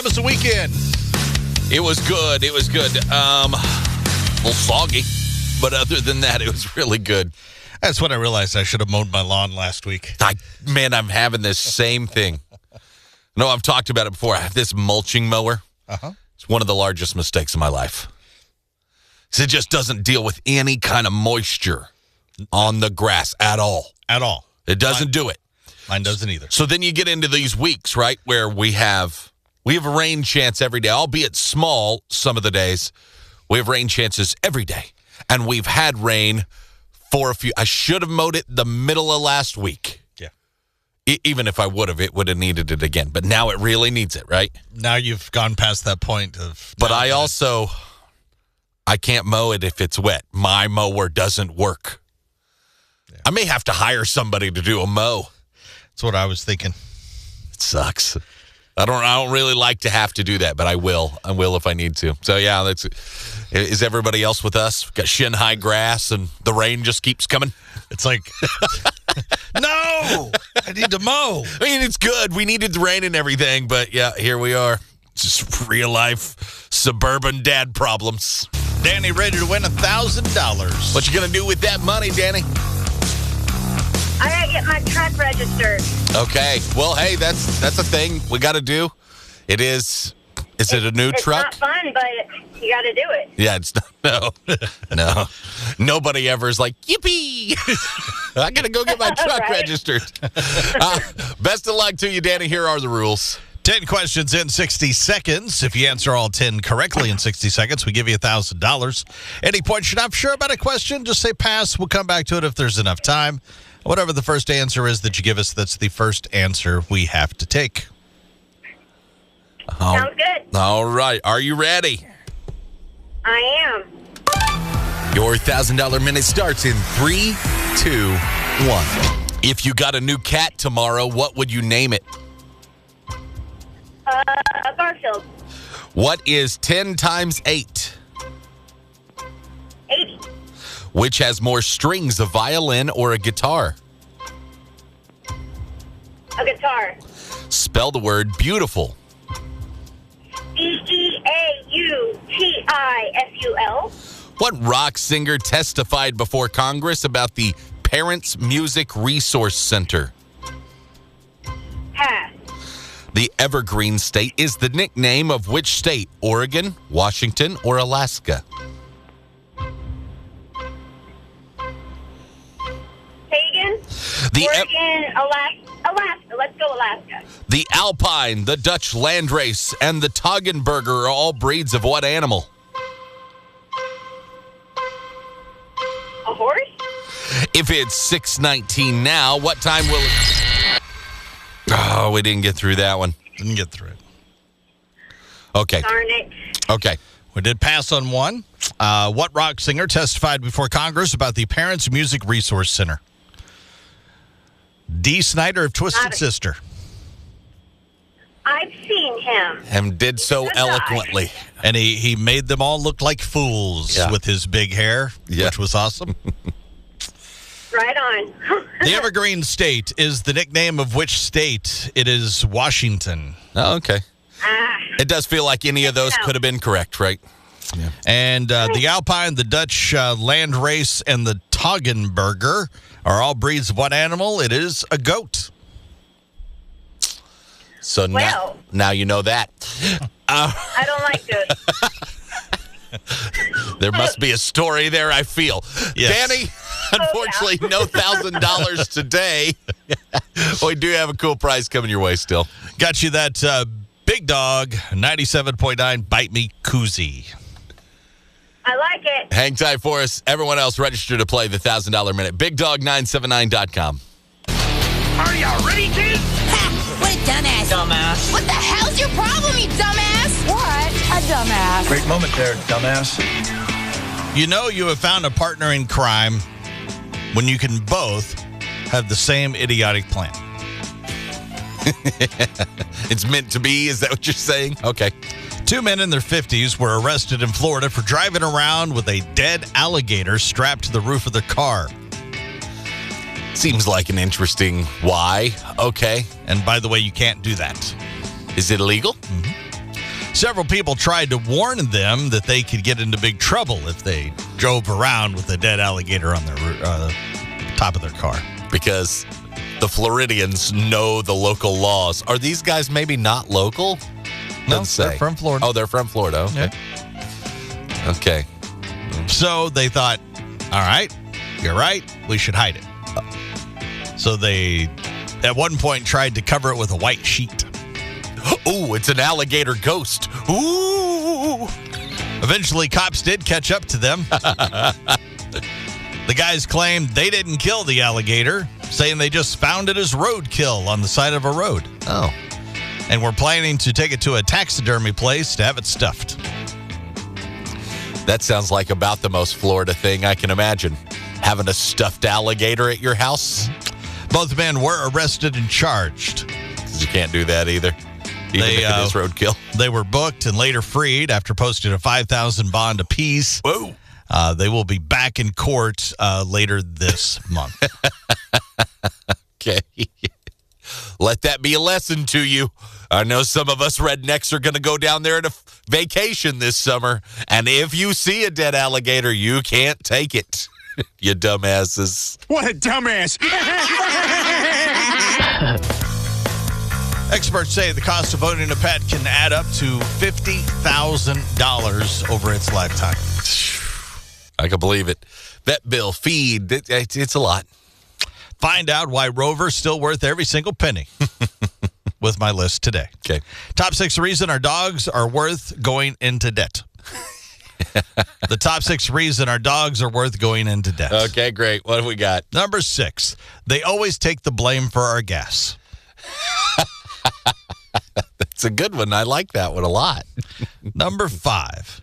was the weekend? It was good. It was good. A little soggy, but other than that, it was really good. That's when I realized I should have mowed my lawn last week. I'm having this same thing. No, I've talked about it before. I have this mulching mower. Uh-huh. It's one of the largest mistakes of my life. It just doesn't deal with any kind of moisture on the grass at all. At all. It doesn't do it. Mine doesn't either. So then you get into these weeks, right, where we have a rain chance every day, albeit small some of the days. We have rain chances every day. And we've had rain for a few. I should have mowed it the middle of last week. Yeah. Even if I would have, it would have needed it again. But now it really needs it, right? Now you've gone past that point of... But I can't mow it if it's wet. My mower doesn't work. Yeah. I may have to hire somebody to do a mow. That's what I was thinking. It sucks. I don't really like to have to do that, but I will. I will if I need to. So, yeah, is everybody else with us? We've got shin-high grass, and the rain just keeps coming. It's like, no, I need to mow. I mean, it's good. We needed the rain and everything, but, yeah, here we are. Just real-life suburban dad problems. Danny ready to win $1,000. What you going to do with that money, Danny? I gotta get my truck registered. Okay. Well, hey, that's a thing we got to do. It is. Is it a new truck? It's not fun, but you got to do it. Yeah, it's not. No. Nobody ever is like, yippee! I got to go get my truck Right. registered. Best of luck to you, Danny. Here are the rules. 10 questions in 60 seconds. If you answer all 10 correctly in 60 seconds, we give you $1,000. Any points you're not sure about a question, just say pass. We'll come back to it if there's enough time. Whatever the first answer is that you give us, that's the first answer we have to take. Sounds good. All right. Are you ready? I am. Your $1,000 minute starts in 3, 2, 1. If you got a new cat tomorrow, what would you name it? Garfield. What is 10 times 8? 80. Which has more strings, a violin or a guitar? A guitar. Spell the word beautiful. Beautiful. What rock singer testified before Congress about the Parents Music Resource Center? Pass. The Evergreen State is the nickname of which state? Oregon, Washington, or Alaska? Pagan. Oregon, Alaska. Let's go Alaska. The Alpine, the Dutch Landrace, and the Toggenburger are all breeds of what animal? A horse? If it's 6:19 now, what time will it... Oh, we didn't get through that one. Didn't get through it. Okay. Darn it. Okay. We did pass on one. What rock singer testified before Congress about the Parents Music Resource Center? Dee Snider of Twisted Sister. I've seen him. And did so eloquently. And he made them all look like fools with his big hair, which was awesome. Right on. The Evergreen State is the nickname of which state? It is Washington. Oh, okay. It does feel like any of those could have been correct, right? Yeah. And the Alpine, the Dutch Landrace, and the Toggenburger are all breeds of what animal? It is a goat. So now you know that. I don't like goats. There must be a story there, I feel. Yes. Danny, unfortunately, no $1,000 today. We do have a cool prize coming your way still. Got you that Big Dog 97.9 Bite Me Koozie. I like it. Hang tight for us. Everyone else register to play the $1,000 minute. BigDog979.com. Are you ready, kids? Ha! What a dumbass. Dumbass. What the hell's your problem, you dumbass? What a dumbass. Great moment there, dumbass. You know you have found a partner in crime when you can both have the same idiotic plan. It's meant to be? Is that what you're saying? Okay. 2 men in their 50s were arrested in Florida for driving around with a dead alligator strapped to the roof of their car. Seems like an interesting why. Okay. And by the way, you can't do that. Is it illegal? Mm-hmm. Several people tried to warn them that they could get into big trouble if they drove around with a dead alligator on their top of their car. Because the Floridians know the local laws. Are these guys maybe not local? No, Doesn't say. they're from Florida. Oh, they're from Florida. Okay. Yeah. Okay. So they thought, all right, you're right, we should hide it. So they, at one point, tried to cover it with a white sheet. Ooh, it's an alligator ghost. Ooh. Eventually, cops did catch up to them. The guys claimed they didn't kill the alligator, saying they just found it as roadkill on the side of a road. Oh. And were planning to take it to a taxidermy place to have it stuffed. That sounds like about the most Florida thing I can imagine. Having a stuffed alligator at your house. Both men were arrested and charged. Because you can't do that either. Even if it is roadkill. They were booked and later freed after posting a $5,000 bond apiece. Whoa. They will be back in court later this month. Okay. Let that be a lesson to you. I know some of us rednecks are going to go down there on a vacation this summer, and if you see a dead alligator, you can't take it. You dumbasses. What a dumbass. Experts say the cost of owning a pet can add up to $50,000 over its lifetime. I can believe it. Vet bill, feed, it's a lot. Find out why Rover's still worth every single penny with my list today. Okay. Top 6 reason our dogs are worth going into debt. The top 6 reason our dogs are worth going into debt. Okay, great. What do we got? Number 6, they always take the blame for our gas. That's a good one. I like that one a lot. Number 5,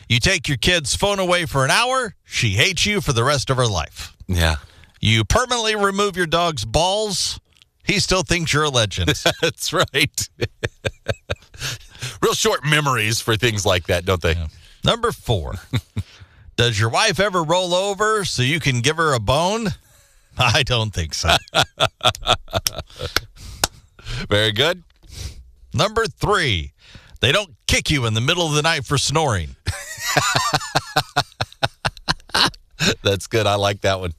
you take your kid's phone away for an hour, she hates you for the rest of her life. Yeah. You permanently remove your dog's balls, he still thinks you're a legend. That's right. Real short memories for things like that, don't they? Yeah. Number 4, does your wife ever roll over so you can give her a bone? I don't think so. Very good. Number 3, they don't kick you in the middle of the night for snoring. That's good. I like that one.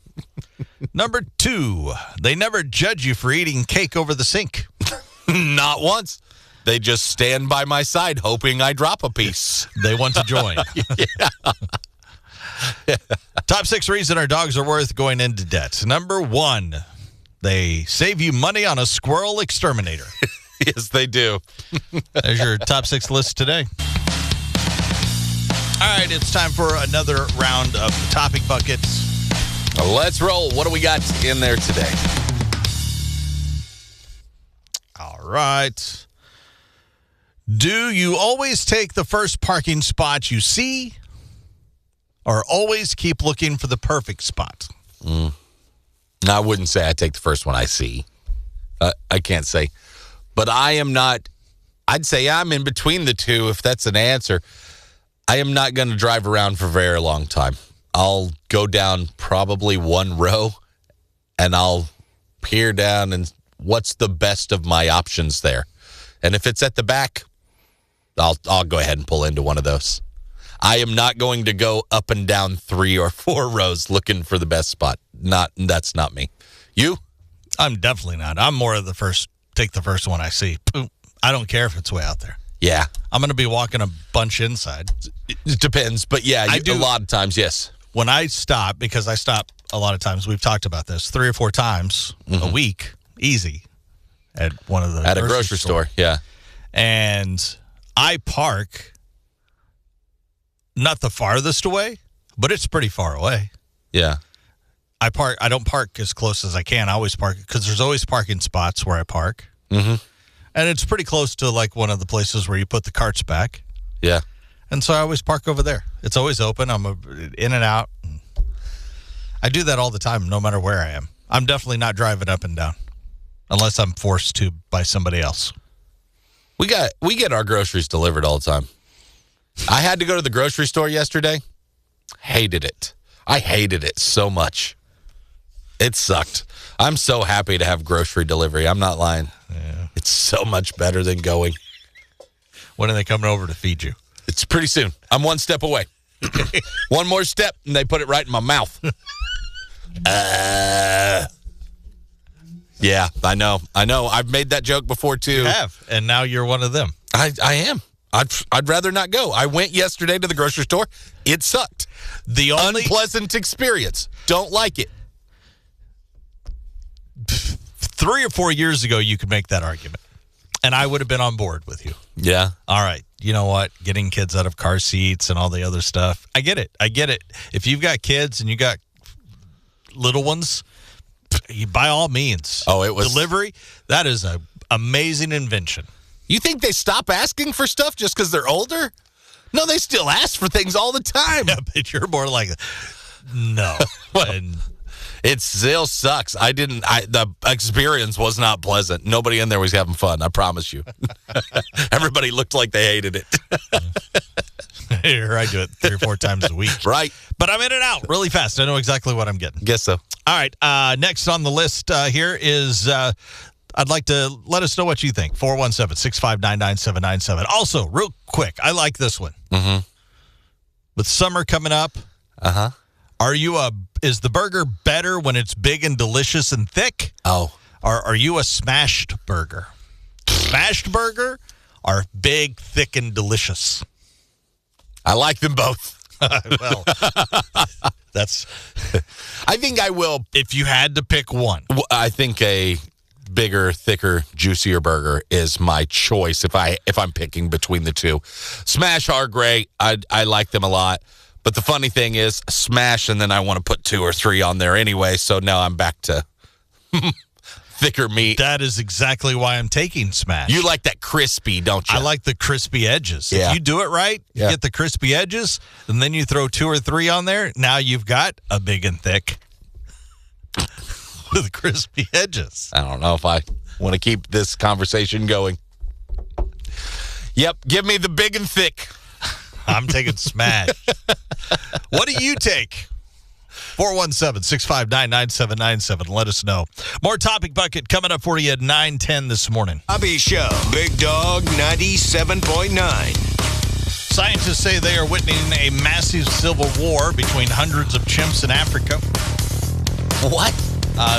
Number 2, they never judge you for eating cake over the sink. Not once. They just stand by my side hoping I drop a piece. They want to join. Top 6 reason our dogs are worth going into debt. Number 1, they save you money on a squirrel exterminator. Yes, they do. There's your top 6 list today. All right, it's time for another round of the topic buckets. Let's roll. What do we got in there today? All right. Do you always take the first parking spot you see or always keep looking for the perfect spot? No, I wouldn't say I take the first one I see. I can't say. But I am not, I'd say I'm in between the two if that's an answer. I am not going to drive around for a very long time. I'll go down probably one row and I'll peer down and what's the best of my options there. And if it's at the back, I'll go ahead and pull into one of those. I am not going to go up and down 3 or 4 rows looking for the best spot. That's not me. You? I'm definitely not. I'm more of the first, take the first one I see. Boom. I don't care if it's way out there. Yeah. I'm going to be walking a bunch inside. It depends, but yeah, I do a lot of times, yes. When I stop, because I stop a lot of times, we've talked about this, 3 or 4 times a week, easy, at one of the at a grocery store. Yeah. And I park not the farthest away, but it's pretty far away. Yeah. I don't park as close as I can. I always park because there's always parking spots where I park. Mm-hmm. And it's pretty close to like one of the places where you put the carts back. Yeah. And so I always park over there. It's always open. I'm in and out. I do that all the time, no matter where I am. I'm definitely not driving up and down unless I'm forced to by somebody else. We get our groceries delivered all the time. I had to go to the grocery store yesterday. Hated it. I hated it so much. It sucked. I'm so happy to have grocery delivery. I'm not lying. Yeah. It's so much better than going. When are they coming over to feed you? It's pretty soon. I'm one step away. One more step, and they put it right in my mouth. Yeah, I know. I've made that joke before, too. You have, and now you're one of them. I am. I'd rather not go. I went yesterday to the grocery store. It sucked. The only unpleasant experience. Don't like it. 3 or 4 years ago, you could make that argument, and I would have been on board with you. Yeah. All right. You know what? Getting kids out of car seats and all the other stuff. I get it. If you've got kids and you got little ones, by all means. Oh, it was delivery. That is an amazing invention. You think they stop asking for stuff just because they're older? No, they still ask for things all the time. Yeah, but you're more like, no. And it still sucks. The experience was not pleasant. Nobody in there was having fun, I promise you. Everybody looked like they hated it. Here, I do it 3 or 4 times a week. Right. But I'm in and out really fast. I know exactly what I'm getting. Guess so. All right. Next on the list here is, I'd like to let us know what you think. 417-659-9797. Also, real quick, I like this one. Mm-hmm. With summer coming up, is the burger better when it's big and delicious and thick? Oh. Or are you a smashed burger? Smashed burger or big, thick, and delicious? I like them both. Well, that's... I think I will. If you had to pick one. I think a bigger, thicker, juicier burger is my choice if I'm picking between the two. Smash are great. I like them a lot. But the funny thing is, smash, and then I want to put 2 or 3 on there anyway, so now I'm back to thicker meat. That is exactly why I'm taking smash. You like that crispy, don't you? I like the crispy edges. Yeah. If you do it right, you get the crispy edges, and then you throw 2 or 3 on there, now you've got a big and thick with crispy edges. I don't know if I want to keep this conversation going. Yep, give me the big and thick. I'm taking smash. What do you take? 417-659-9797. Let us know. More Topic Bucket coming up for you at 9:10 this morning. Hobby Show, Big Dog 97.9. Scientists say they are witnessing a massive civil war between hundreds of chimps in Africa. What?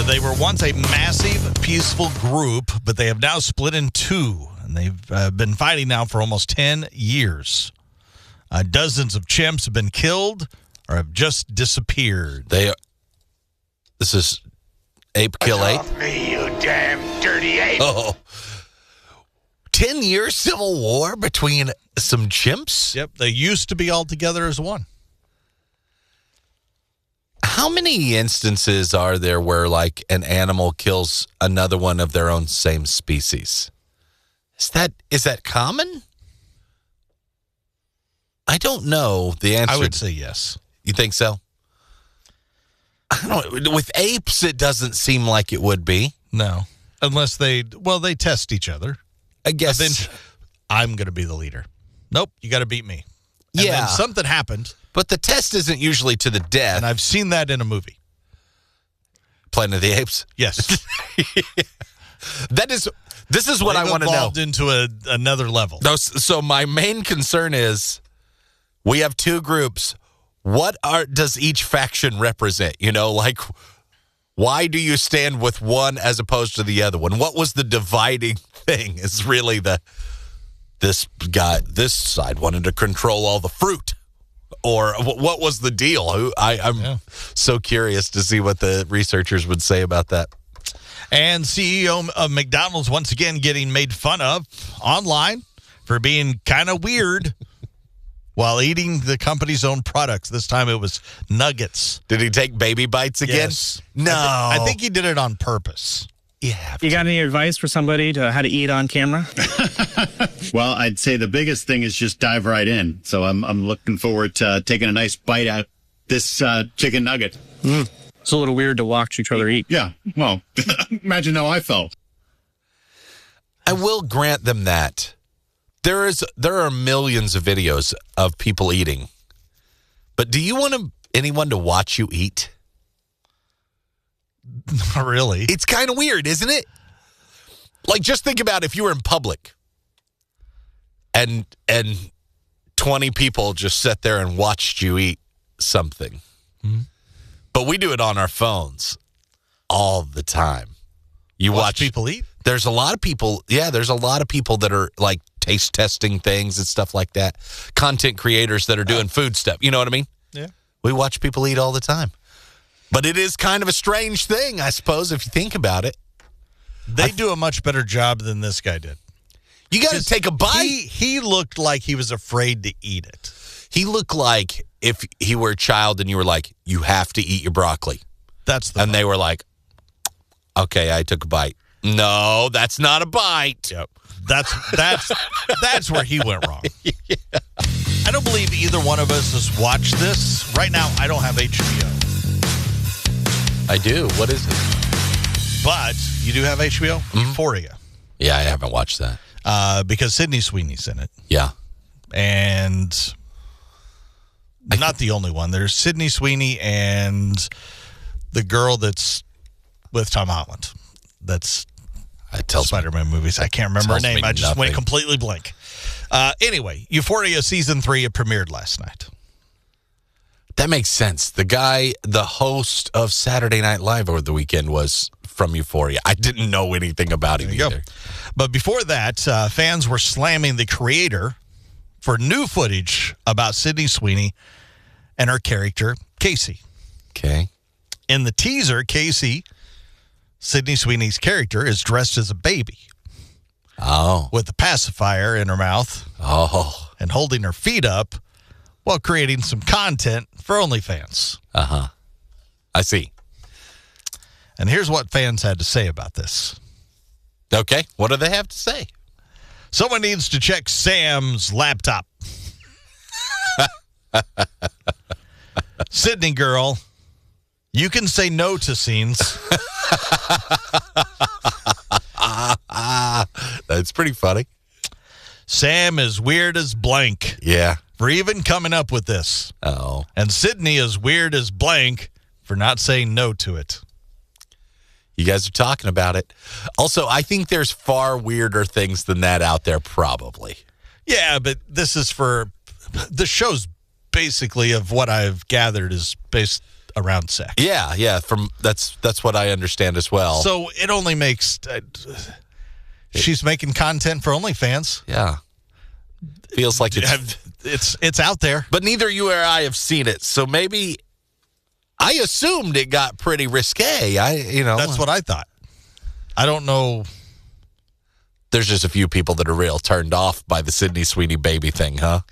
They were once a massive, peaceful group, but they have now split in 2, and they've been fighting now for almost 10 years. Dozens of chimps have been killed or have just disappeared. This is Ape Kill Ape. Me, you damn dirty ape. Oh. 10-year civil war between some chimps? Yep, they used to be all together as one. How many instances are there where, like, an animal kills another one of their own same species? Is that common? I don't know the answer. I would say yes. You think so? I don't. With apes, it doesn't seem like it would be. No. Unless they test each other. I guess. Then I'm going to be the leader. Nope, you got to beat me. And Yeah. then something happened. But the test isn't usually to the death. And I've seen that in a movie. Planet of the Apes? Yes. This is what I want to know. Evolved into another level. No, so my main concern is we have 2 groups. What does each faction represent? You know, like, why do you stand with one as opposed to the other one? What was the dividing thing? Is really this side wanted to control all the fruit. Or what was the deal? I'm so curious to see what the researchers would say about that. And CEO of McDonald's once again getting made fun of online for being kind of weird while eating the company's own products. This time it was nuggets. Did he take baby bites again? Yes. No. I think he did it on purpose. Yeah. You got any advice for somebody to how to eat on camera? Well, I'd say the biggest thing is just dive right in. So I'm looking forward to taking a nice bite out this chicken nugget. It's a little weird to watch each other eat. Yeah. Well, imagine how I felt. I will grant them that. There are millions of videos of people eating. But do you want anyone to watch you eat? Not really. It's kind of weird, isn't it? Like, just think about if you were in public. and 20 people just sat there and watched you eat something. Mm-hmm. But we do it on our phones all the time. You watch people eat? There's a lot of people. Yeah, there's a lot of people that are like taste testing things and stuff like that. Content creators that are doing food stuff. You know what I mean? Yeah. We watch people eat all the time. But it is kind of a strange thing, I suppose, if you think about it. They do a much better job than this guy did. You got to take a bite. He looked like he was afraid to eat it. He looked like if he were a child and you were like, you have to eat your broccoli. And they were like, okay, I took a bite. No, that's not a bite. Yep. That's where he went wrong. Yeah. I don't believe either one of us has watched this. Right now, I don't have HBO. I do. What is it? But you do have HBO? Mm-hmm. Euphoria. Yeah, I haven't watched that. Because Sydney Sweeney's in it. Yeah. And not the only one. There's Sydney Sweeney and the girl that's with Tom Holland. That's Spider-Man movies. I can't remember her name. I just went completely blank. Anyway, Euphoria Season 3, it premiered last night. That makes sense. The host of Saturday Night Live over the weekend was from Euphoria. I didn't know anything about him either. But before that, fans were slamming the creator for new footage about Sydney Sweeney and her character, Casey. Okay. In the teaser, Casey, Sydney Sweeney's character, is dressed as a baby. Oh. With a pacifier in her mouth. Oh. And holding her feet up while creating some content for OnlyFans. Uh-huh. I see. And here's what fans had to say about this. Okay. What do they have to say? Someone needs to check Sam's laptop. Sydney girl, you can say no to scenes. That's pretty funny. Sam is weird as blank. Yeah. For even coming up with this. Oh. And Sydney is weird as blank for not saying no to it. You guys are talking about it. Also, I think there's far weirder things than that out there, probably. Yeah, but this is for... The show's basically, of what I've gathered, is based around sex. Yeah. That's what I understand as well. So it only makes... she's making content for OnlyFans. Yeah. Feels like it's out there. But neither you or I have seen it, so maybe... I assumed it got pretty risque. That's what I thought. I don't know. There's just a few people that are real turned off by the Sydney Sweeney baby thing, huh?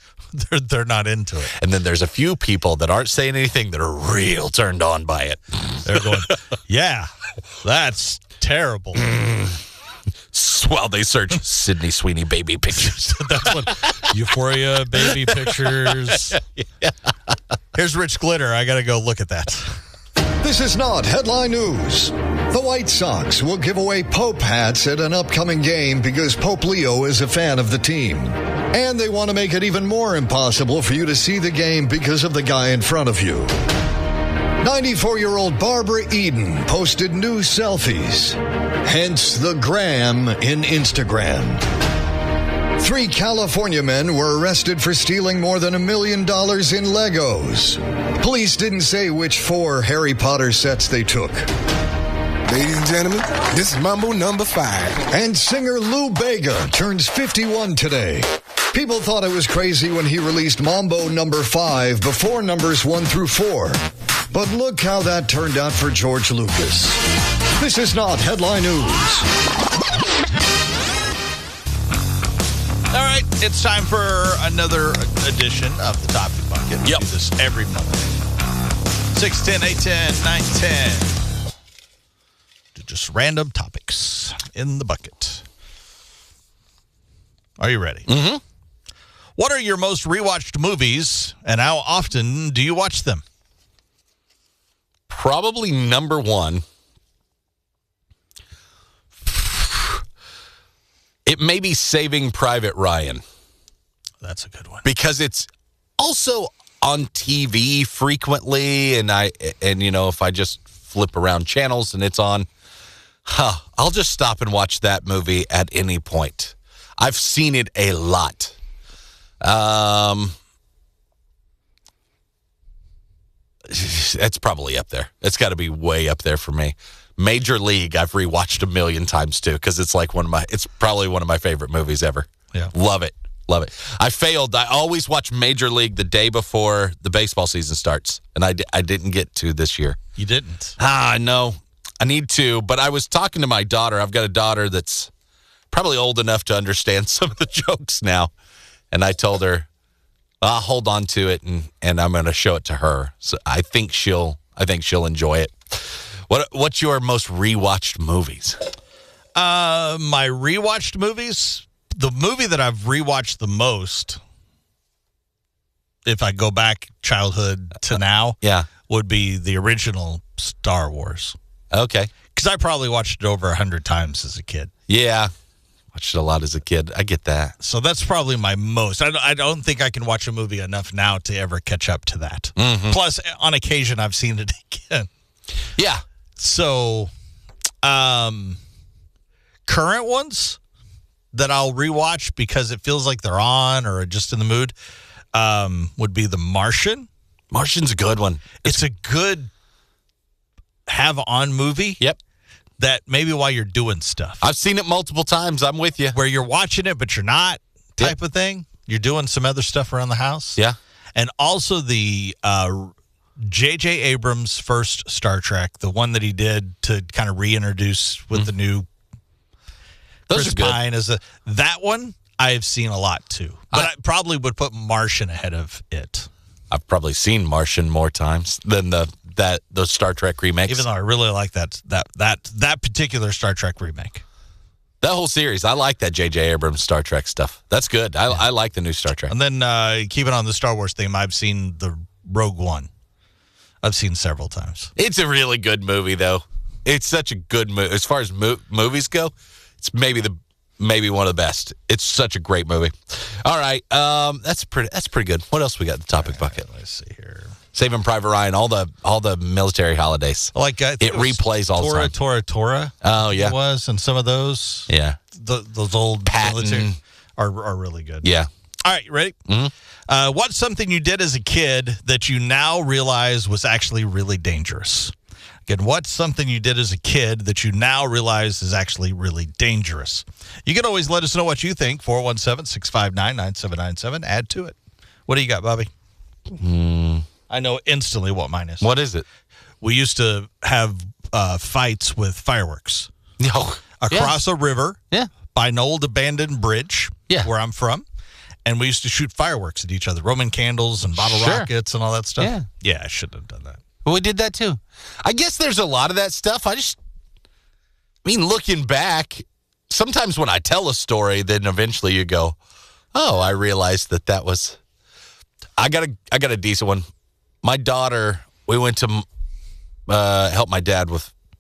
They're not into it. And then there's a few people that aren't saying anything that are real turned on by it. They're going, yeah, that's terrible. While they search Sydney Sweeney baby pictures. That's what Euphoria baby pictures. Yeah. Here's Rich Glitter. I got to go look at that. This is not headline news. The White Sox will give away Pope hats at an upcoming game because Pope Leo is a fan of the team. And they want to make it even more impossible for you to see the game because of the guy in front of you. 94-year-old Barbara Eden posted new selfies, hence the gram in Instagram. 3 California men were arrested for stealing more than $1 million in Legos. Police didn't say which 4 Harry Potter sets they took. Ladies and gentlemen, this is Mambo number 5. And singer Lou Bega turns 51 today. People thought it was crazy when he released Mambo number 5 before numbers 1 through 4. But look how that turned out for George Lucas. This is not headline news. All right, it's time for another edition of the Topic Bucket. We do this every Monday. 610, 810, 910. Just random topics in the bucket. Are you ready? Mm-hmm. What are your most rewatched movies, and how often do you watch them? Probably number 1. It may be Saving Private Ryan. That's a good one. Because it's also on TV frequently, and if I just flip around channels and it's on, I'll just stop and watch that movie at any point. I've seen it a lot. It's probably up there. It's got to be way up there for me. Major League, I've rewatched a million times too, because it's like it's probably one of my favorite movies ever. Yeah. Love it. Love it. I failed. I always watch Major League the day before the baseball season starts, and I didn't get to this year. You didn't? I know. I need to, but I was talking to my daughter. I've got a daughter that's probably old enough to understand some of the jokes now, and I told her, I'll hold on to it, and I'm going to show it to her. So I think she'll enjoy it. What's your most rewatched movies? My rewatched movies, the movie that I've rewatched the most, if I go back childhood to now, would be the original Star Wars. Okay. Because I probably watched it over 100 times as a kid. Yeah. Watched it a lot as a kid. I get that. So that's probably my most. I don't think I can watch a movie enough now to ever catch up to that. Mm-hmm. Plus, on occasion, I've seen it again. Yeah. So, current ones that I'll rewatch because it feels like they're on or just in the mood would be The Martian. Martian's a good one. It's a good have-on movie. Yep. That maybe while you're doing stuff. I've seen it multiple times. I'm with you. Where you're watching it, but you're not type of thing. You're doing some other stuff around the house. Yeah. And also the J.J. Abrams' first Star Trek, the one that he did to kind of reintroduce with the new Those Chris are good. Pine. That one I've seen a lot too. But I probably would put Martian ahead of it. I've probably seen Martian more times than those Star Trek remakes. Even though I really like that particular Star Trek remake. That whole series, I like that J.J. Abrams Star Trek stuff. That's good. I like the new Star Trek. And then keeping on the Star Wars theme, I've seen the Rogue One. I've seen several times. It's a really good movie, though. It's such a good movie. As far as movies go, it's maybe one of the best. It's such a great movie. All right, that's pretty good. What else we got in the topic bucket? Let's see here. Saving Private Ryan, all the military holidays. Like it replays all the time. Tora. Oh yeah, it was, and some of those. Yeah, those old military are really good. Yeah. All right, you ready? Mm-hmm. What's something you did as a kid that you now realize was actually really dangerous? Again, what's something you did as a kid that you now realize is actually really dangerous? You can always let us know what you think. 417-659-9797. Add to it. What do you got, Bobby? I know instantly what mine is. What is it? We used to have fights with fireworks. Across a river. Yeah. By an old abandoned bridge. Yeah. Where I'm from. And we used to shoot fireworks at each other. Roman candles and bottle rockets and all that stuff. Yeah. Yeah, I shouldn't have done that. Well, we did that too. I guess there's a lot of that stuff. Looking back, sometimes when I tell a story, then eventually you go, oh, I realized that was... I got a decent one. My daughter, we went to help my dad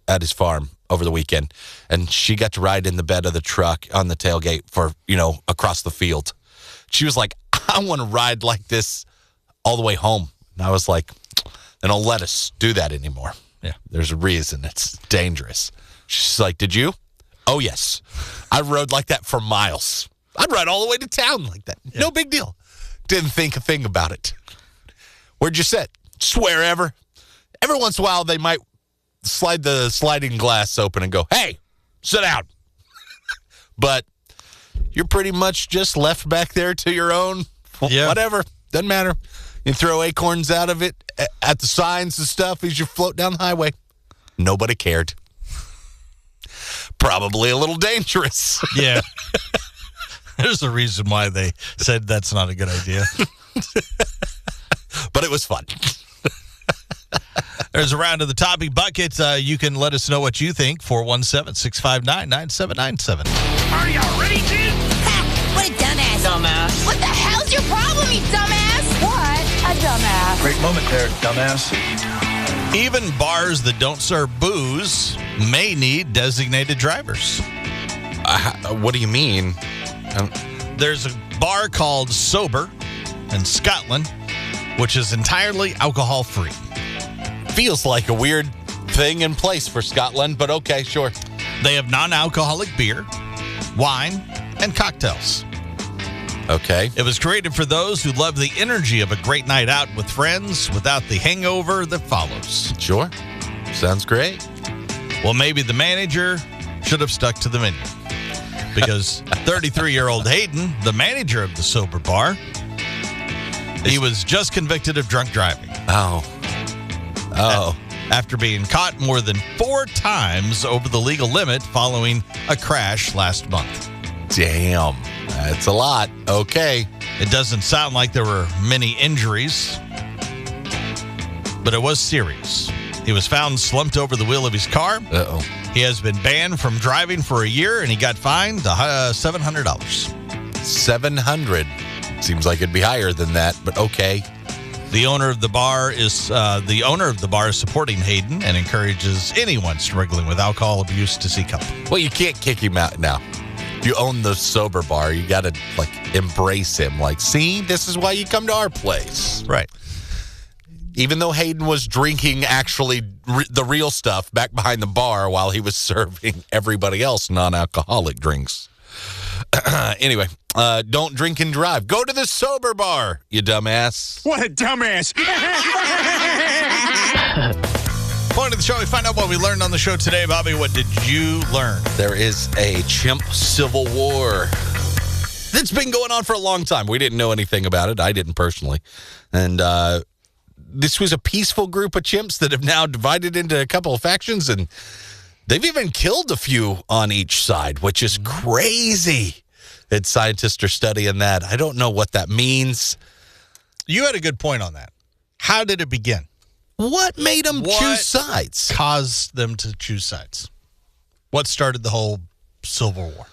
at his farm over the weekend, and she got to ride in the bed of the truck on the tailgate for, across the field. She was like, I want to ride like this all the way home. And I was like, they don't let us do that anymore. Yeah. There's a reason. It's dangerous. She's like, did you? Oh, yes. I rode like that for miles. I'd ride all the way to town like that. Yeah. No big deal. Didn't think a thing about it. Where'd you sit? Just wherever. Every once in a while, they might slide the sliding glass open and go, hey, sit down. But you're pretty much just left back there to your own. Yeah. Whatever. Doesn't matter. You throw acorns out of it at the signs and stuff as you float down the highway. Nobody cared. Probably a little dangerous. Yeah. There's a reason why they said that's not a good idea. But it was fun. There's a round of the topic bucket. You can let us know what you think. 417-659-9797. Are you ready, Chimp? Ha! What a dumbass. Dumbass. What the hell's your problem, you dumbass? What a dumbass. Great moment there, dumbass. Even bars that don't serve booze may need designated drivers. What do you mean? There's a bar called Sober in Scotland, which is entirely alcohol-free. Feels like a weird thing in place for Scotland, but okay, sure. They have non-alcoholic beer, wine, and cocktails. Okay. It was created for those who love the energy of a great night out with friends without the hangover that follows. Sure. Sounds great. Well, maybe the manager should have stuck to the menu. Because 33-year-old Hayden, the manager of the sober bar, he was just convicted of drunk driving. Oh. After being caught more than 4 times over the legal limit following a crash last month. Damn. That's a lot. Okay. It doesn't sound like there were many injuries, but it was serious. He was found slumped over the wheel of his car. Uh-oh. He has been banned from driving for a year, and he got fined $700. $700. Seems like it'd be higher than that, but okay. The owner of the bar is supporting Hayden and encourages anyone struggling with alcohol abuse to seek help. Well, you can't kick him out now. You own the sober bar. You got to embrace him. See, this is why you come to our place. Right. Even though Hayden was drinking actually the real stuff back behind the bar while he was serving everybody else non-alcoholic drinks. Anyway, don't drink and drive. Go to the sober bar, you dumbass. What a dumbass. Point of the show, we find out what we learned on the show today. Bobby, what did you learn? There is a chimp civil war that's been going on for a long time. We didn't know anything about it. I didn't personally. And this was a peaceful group of chimps that have now divided into a couple of factions, and they've even killed a few on each side, which is crazy that scientists are studying that. I don't know what that means. You had a good point on that. How did it begin? What made them choose sides? Caused them to choose sides? What started the whole Civil War?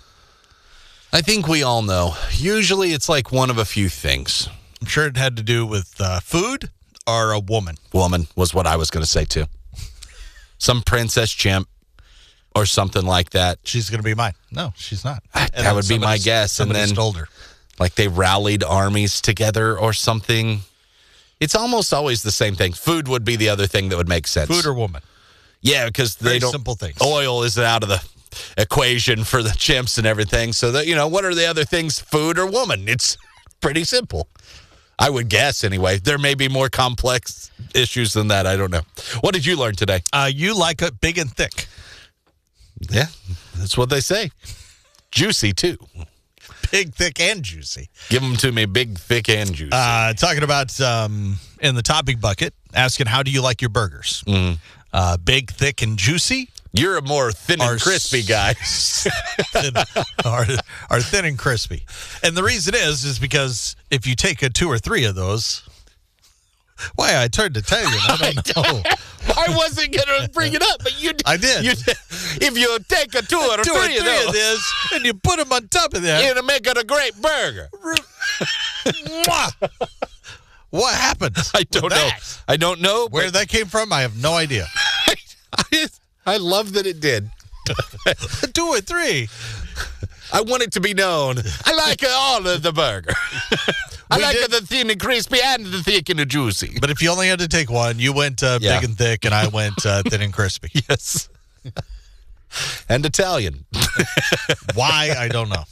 I think we all know. Usually it's like one of a few things. I'm sure it had to do with food or a woman. Woman was what I was going to say, too. Some princess chimp or something like that. She's going to be mine. No, she's not. That would be my guess. And then told her. Like they rallied armies together or something. It's almost always the same thing. Food would be the other thing that would make sense. Food or woman. Yeah, because they don't. Simple things. Oil is out of the equation for the chimps and everything. So that, what are the other things? Food or woman? It's pretty simple. I would guess anyway. There may be more complex issues than that. I don't know. What did you learn today? You like it big and thick. Yeah, that's what they say. Juicy too. Big, thick, and juicy. Give them to me big, thick, and juicy. Talking about in the topic bucket, asking how do you like your burgers? Big, thick, and juicy. You're a more thin and crispy guy. are thin and crispy. And the reason is because if you take 2 or 3 of those, why I turned to tell you, I don't know. I wasn't going to bring it up, but you did. I did. If you take 2 or 3 of those, and you put them on top of that, you'll make it a great burger. What happened? I don't know. I don't know. Where that came from, I have no idea. I love that it did. 2 or 3. I want it to be known. I like all of the burger. I like the thin and crispy and the thick and the juicy. But if you only had to take one, you went big and thick, and I went thin and crispy. Yes. And Italian. Why? I don't know.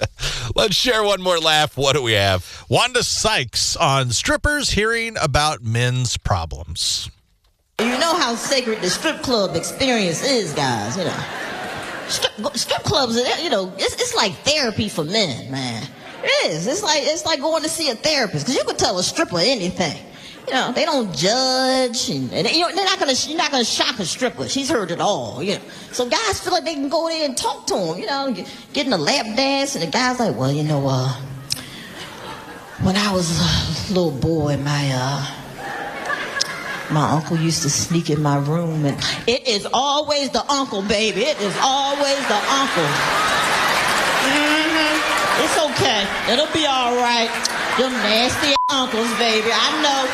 Let's share one more laugh. What do we have? Wanda Sykes on strippers hearing about men's problems. You know how sacred the strip club experience is, guys, Strip clubs, it's like therapy for men, man. It is. It's like going to see a therapist, because you can tell a stripper anything. They don't judge, and you're not gonna shock a stripper. She's heard it all, So guys feel like they can go there and talk to them, getting a lap dance, and the guy's like, well, when I was a little boy, my uncle used to sneak in my room, and it is always the uncle, baby. It is always the uncle. It's okay. It'll be all right. Them nasty uncles, baby. I know.